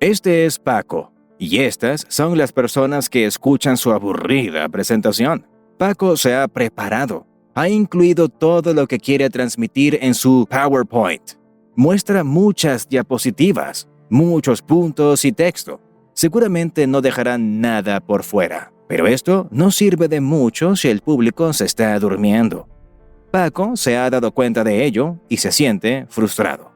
Este es Paco, y estas son las personas que escuchan su aburrida presentación. Paco se ha preparado. Ha incluido todo lo que quiere transmitir en su PowerPoint. Muestra muchas diapositivas, muchos puntos y texto. Seguramente no dejarán nada por fuera, pero esto no sirve de mucho si el público se está durmiendo. Paco se ha dado cuenta de ello y se siente frustrado.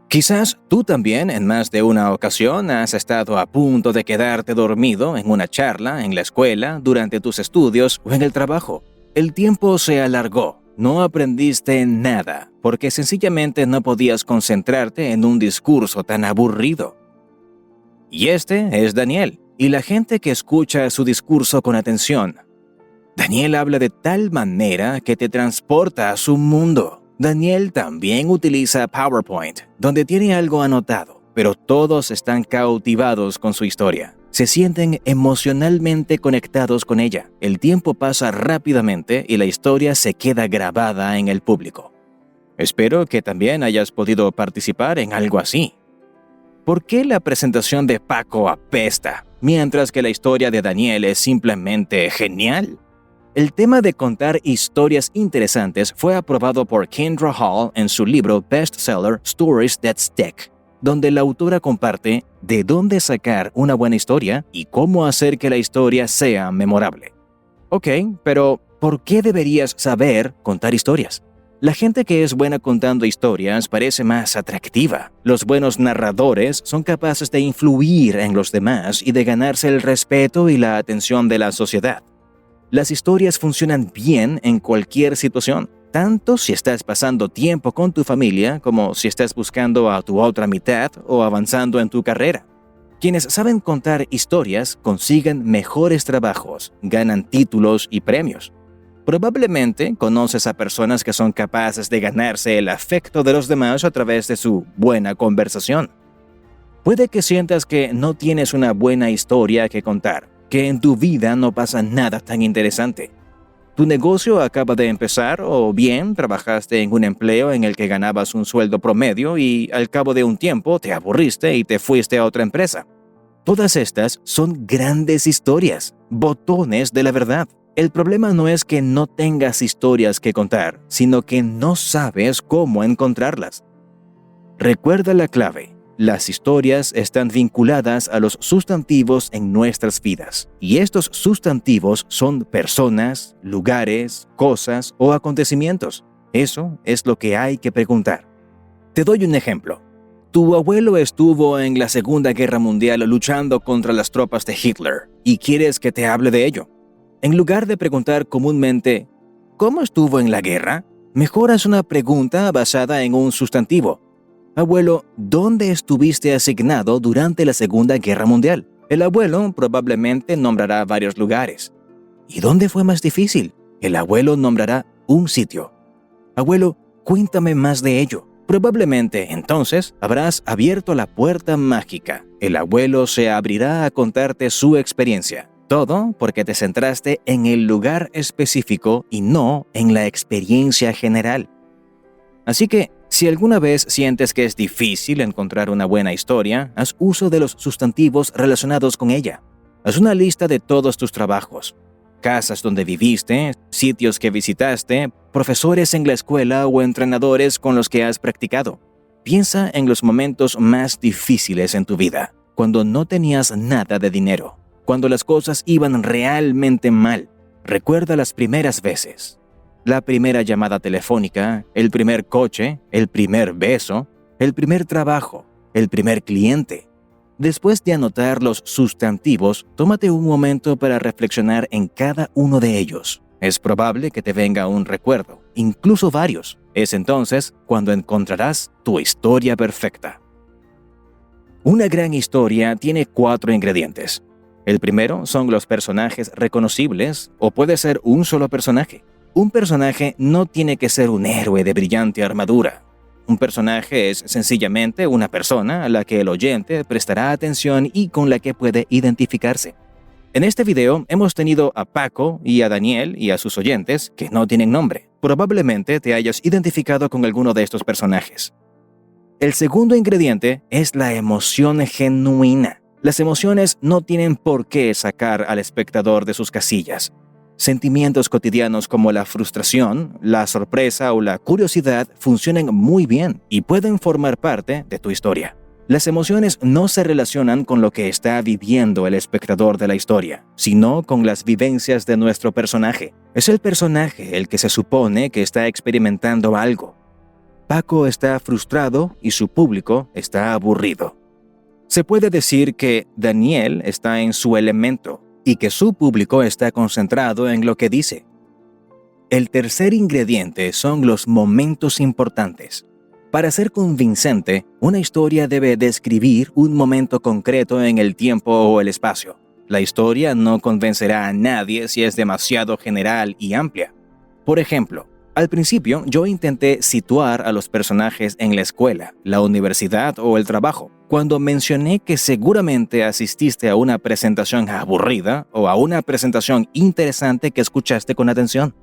Quizás tú también en más de una ocasión has estado a punto de quedarte dormido en una charla, en la escuela, durante tus estudios o en el trabajo. El tiempo se alargó, no aprendiste nada, porque sencillamente no podías concentrarte en un discurso tan aburrido. Y este es Daniel, y la gente que escucha su discurso con atención. Daniel habla de tal manera que te transporta a su mundo. Daniel también utiliza PowerPoint, donde tiene algo anotado, pero todos están cautivados con su historia. Se sienten emocionalmente conectados con ella. El tiempo pasa rápidamente y la historia se queda grabada en el público. Espero que también hayas podido participar en algo así. ¿Por qué la presentación de Paco apesta, mientras que la historia de Daniel es simplemente genial? El tema de contar historias interesantes fue aprobado por Kendra Hall en su libro bestseller Stories That Stick, donde la autora comparte de dónde sacar una buena historia y cómo hacer que la historia sea memorable. Ok, pero ¿por qué deberías saber contar historias? La gente que es buena contando historias parece más atractiva. Los buenos narradores son capaces de influir en los demás y de ganarse el respeto y la atención de la sociedad. Las historias funcionan bien en cualquier situación, tanto si estás pasando tiempo con tu familia como si estás buscando a tu otra mitad o avanzando en tu carrera. Quienes saben contar historias consiguen mejores trabajos, ganan títulos y premios. Probablemente conoces a personas que son capaces de ganarse el afecto de los demás a través de su buena conversación. Puede que sientas que no tienes una buena historia que contar, que en tu vida no pasa nada tan interesante. Tu negocio acaba de empezar o bien trabajaste en un empleo en el que ganabas un sueldo promedio y al cabo de un tiempo te aburriste y te fuiste a otra empresa. Todas estas son grandes historias, botones de la verdad. El problema no es que no tengas historias que contar, sino que no sabes cómo encontrarlas. Recuerda la clave. Las historias están vinculadas a los sustantivos en nuestras vidas, y estos sustantivos son personas, lugares, cosas o acontecimientos. Eso es lo que hay que preguntar. Te doy un ejemplo. Tu abuelo estuvo en la Segunda Guerra Mundial luchando contra las tropas de Hitler, y quieres que te hable de ello. En lugar de preguntar comúnmente, ¿cómo estuvo en la guerra?, mejor haz una pregunta basada en un sustantivo. Abuelo, ¿dónde estuviste asignado durante la Segunda Guerra Mundial? El abuelo probablemente nombrará varios lugares. ¿Y dónde fue más difícil? El abuelo nombrará un sitio. Abuelo, cuéntame más de ello. Probablemente entonces habrás abierto la puerta mágica. El abuelo se abrirá a contarte su experiencia. Todo porque te centraste en el lugar específico y no en la experiencia general. Así que, si alguna vez sientes que es difícil encontrar una buena historia, haz uso de los sustantivos relacionados con ella. Haz una lista de todos tus trabajos, casas donde viviste, sitios que visitaste, profesores en la escuela o entrenadores con los que has practicado. Piensa en los momentos más difíciles en tu vida, cuando no tenías nada de dinero, cuando las cosas iban realmente mal. Recuerda las primeras veces. La primera llamada telefónica, el primer coche, el primer beso, el primer trabajo, el primer cliente. Después de anotar los sustantivos, tómate un momento para reflexionar en cada uno de ellos. Es probable que te venga un recuerdo, incluso varios. Es entonces cuando encontrarás tu historia perfecta. Una gran historia tiene 4 ingredientes. El primero son los personajes reconocibles, o puede ser un solo personaje. Un personaje no tiene que ser un héroe de brillante armadura. Un personaje es sencillamente una persona a la que el oyente prestará atención y con la que puede identificarse. En este video hemos tenido a Paco y a Daniel y a sus oyentes que no tienen nombre. Probablemente te hayas identificado con alguno de estos personajes. El segundo ingrediente es la emoción genuina. Las emociones no tienen por qué sacar al espectador de sus casillas. Sentimientos cotidianos como la frustración, la sorpresa o la curiosidad funcionan muy bien y pueden formar parte de tu historia. Las emociones no se relacionan con lo que está viviendo el espectador de la historia, sino con las vivencias de nuestro personaje. Es el personaje el que se supone que está experimentando algo. Paco está frustrado y su público está aburrido. Se puede decir que Daniel está en su elemento y que su público está concentrado en lo que dice. El tercer ingrediente son los momentos importantes. Para ser convincente, una historia debe describir un momento concreto en el tiempo o el espacio. La historia no convencerá a nadie si es demasiado general y amplia. Por ejemplo, al principio yo intenté situar a los personajes en la escuela, la universidad o el trabajo, cuando mencioné que seguramente asististe a una presentación aburrida o a una presentación interesante que escuchaste con atención.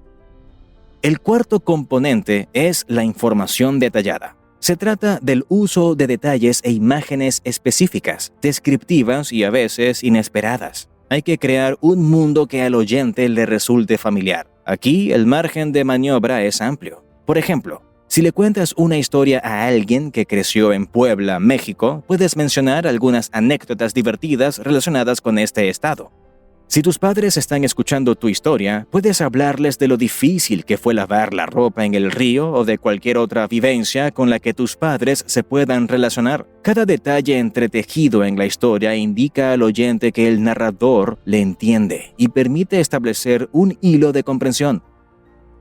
El cuarto componente es la información detallada. Se trata del uso de detalles e imágenes específicas, descriptivas y a veces inesperadas. Hay que crear un mundo que al oyente le resulte familiar. Aquí el margen de maniobra es amplio. Por ejemplo, si le cuentas una historia a alguien que creció en Puebla, México, puedes mencionar algunas anécdotas divertidas relacionadas con este estado. Si tus padres están escuchando tu historia, puedes hablarles de lo difícil que fue lavar la ropa en el río o de cualquier otra vivencia con la que tus padres se puedan relacionar. Cada detalle entretejido en la historia indica al oyente que el narrador le entiende y permite establecer un hilo de comprensión.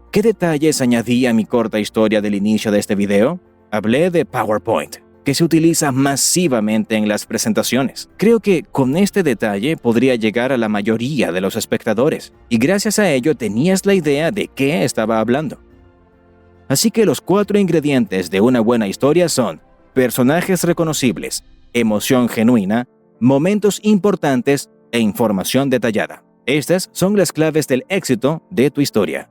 ¿Qué detalles añadí a mi corta historia del inicio de este video? Hablé de PowerPoint, que se utiliza masivamente en las presentaciones. Creo que con este detalle podría llegar a la mayoría de los espectadores, y gracias a ello tenías la idea de qué estaba hablando. Así que los 4 ingredientes de una buena historia son personajes reconocibles, emoción genuina, momentos importantes e información detallada. Estas son las claves del éxito de tu historia.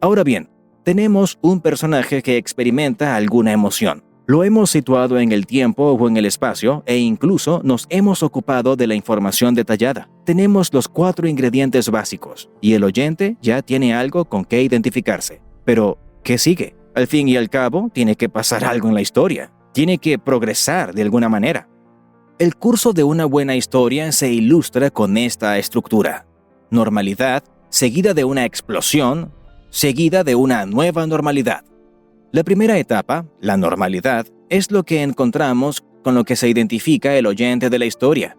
Ahora bien, tenemos un personaje que experimenta alguna emoción. Lo hemos situado en el tiempo o en el espacio e incluso nos hemos ocupado de la información detallada. Tenemos los 4 ingredientes básicos y el oyente ya tiene algo con qué identificarse. Pero, ¿qué sigue? Al fin y al cabo, tiene que pasar algo en la historia. Tiene que progresar de alguna manera. El curso de una buena historia se ilustra con esta estructura. Normalidad, seguida de una explosión, seguida de una nueva normalidad. La primera etapa, la normalidad, es lo que encontramos con lo que se identifica el oyente de la historia.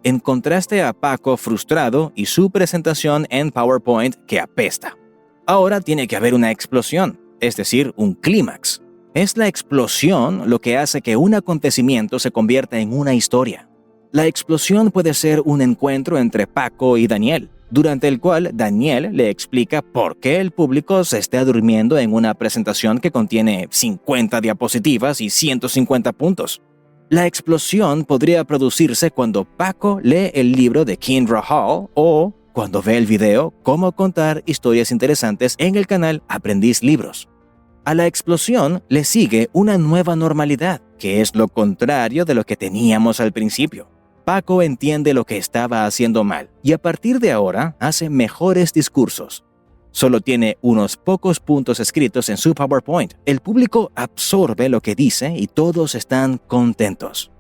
Encontraste a Paco frustrado y su presentación en PowerPoint que apesta. Ahora tiene que haber una explosión, es decir, un clímax. Es la explosión lo que hace que un acontecimiento se convierta en una historia. La explosión puede ser un encuentro entre Paco y Daniel, durante el cual Daniel le explica por qué el público se está durmiendo en una presentación que contiene 50 diapositivas y 150 puntos. La explosión podría producirse cuando Paco lee el libro de Kindra Hall o cuando ve el video Cómo contar historias interesantes en el canal Aprendiz Libros. A la explosión le sigue una nueva normalidad, que es lo contrario de lo que teníamos al principio. Paco entiende lo que estaba haciendo mal y a partir de ahora hace mejores discursos. Solo tiene unos pocos puntos escritos en su PowerPoint. El público absorbe lo que dice y todos están contentos.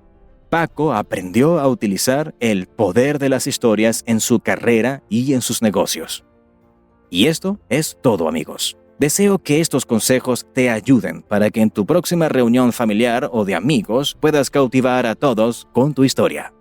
Paco aprendió a utilizar el poder de las historias en su carrera y en sus negocios. Y esto es todo, amigos. Deseo que estos consejos te ayuden para que en tu próxima reunión familiar o de amigos puedas cautivar a todos con tu historia.